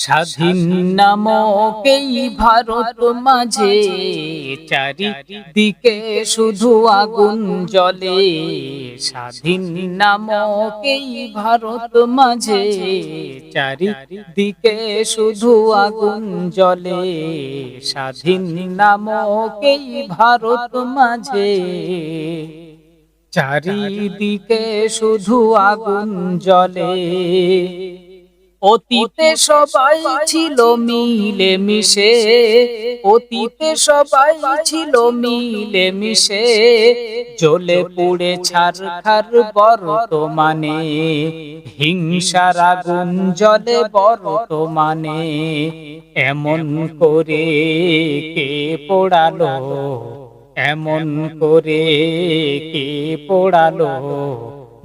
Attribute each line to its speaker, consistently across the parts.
Speaker 1: স্বাধীন নামক এই ভারত মাঝে চারিদিকে শুধু আগুন জ্বলে। স্বাধীন নামক এই ভারত মাঝে চারিদিকে শুধু আগুন জ্বলে। স্বাধীন নামক এই ভারত মাঝে চারিদিকে শুধু আগুন জ্বলে। অতীতে সবাই ছিল মিলে মিশে, অতীতে সবাই ছিল মিলে মিশে, জ্বলে পুড়ে ছারখার বর্তমানে হিংসার আগুন জ্বলে বর্তমানে। এমন করে কে পোড়ালো, এমন করে কে পোড়ালো,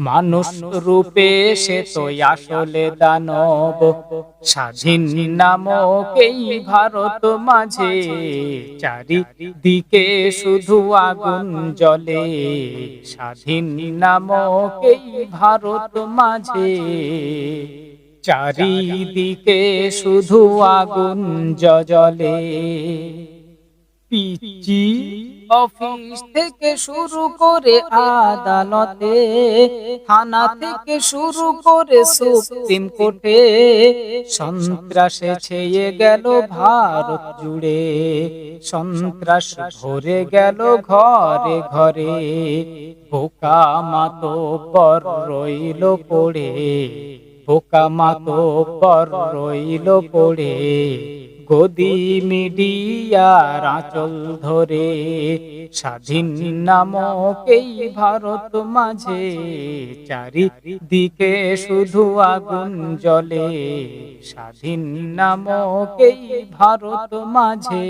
Speaker 1: মানুষ রূপে সে তো আসলে দানব। স্বাধীন নামক এই ভারত মাঝে চারিদিকে শুধু আগুন জ্বলে। স্বাধীন নামক এই ভারত মাঝে চারিদিকে শুধু আগুন জ্বলে। পিচি অফিস থেকে শুরু করে আদালতে, থানা থেকে শুরু করে সুপ্রিম কোর্টে, সন্ত্রাসে ছেয়ে গেল ভারত জুড়ে, সন্ত্রাস ভরে গেল ঘরে ঘরে। বোকা মাতব্বর রইল পড়ে, বোকা মাতব্বর রইল পড়ে, গদি মিডিয়ার আঁচল ধরে। স্বাধীন নামক এই ভারত মাঝে চারিদিকে শুধু আগুন জ্বলে। স্বাধীন নামক এই ভারত মাঝে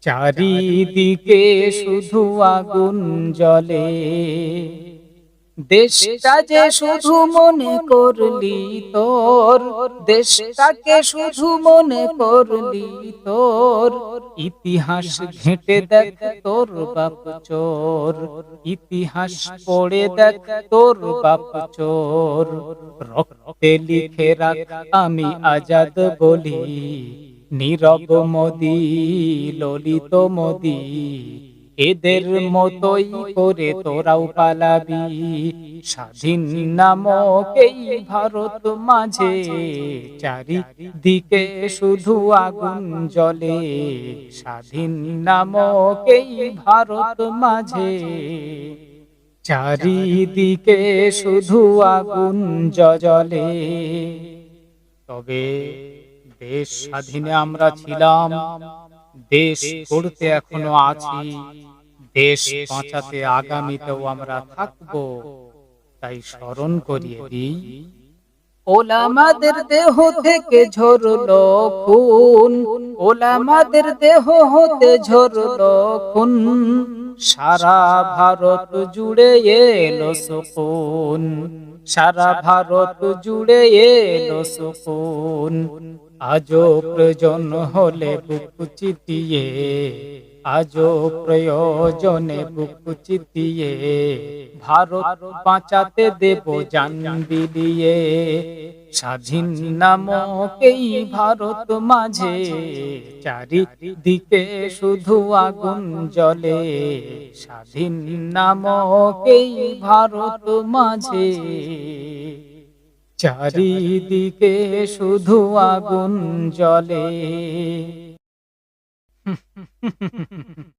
Speaker 1: চারিদিকে শুধু আগুন জ্বলে। দেশটা যে শুধু মনে করলি তোর, দেশটাকে শুধু মনে করলি তোর, ইতিহাস ঘেঁটে দেখ তোর বাপ চোর, ইতিহাস পড়ে দেখ তোর বাপ চোর। রক্তে লিখে রাখ আমি আজাদ বলি, নীরব মোদি ললিত মোদি, এদের মতোই করে তোরাও পালাবি। স্বাধীন নামক এই ভারত মাঝে চারিদিকে শুধু আগুন জ্বলে। স্বাধীন নামক এই ভারত মাঝে চারিদিকে শুধু আগুন জ্বলে। তবে দেশ স্বাধীনে আমরা ছিলাম, দেশ গড়তে এখনো আছি, দেশ বাঁচাতে আগামীতেও আমরা থাকবো। তাই স্মরণ করিয়ে দিই, ওলামাদের দেহ থেকে ঝরলো খুন, ওলামাদের দেহ হতে ঝরলো খুন, সারা ভারত জুড়ে এলো সুকুন, সারা ভারত জুড়ে এলো সুকুন। আজও প্রয়োজন হলে বুক চিতিয়ে, আজও প্রয়োজনে বুক চিতিয়ে, ভারত বাঁচাতে দেব জান বিলিয়ে। স্বাধীন নামক এই ভারত মাঝে চারিদিকে শুধু আগুন জ্বলে। স্বাধীন নামক এই ভারত মাঝে চারিদিকে শুধু আগুন জ্বলে।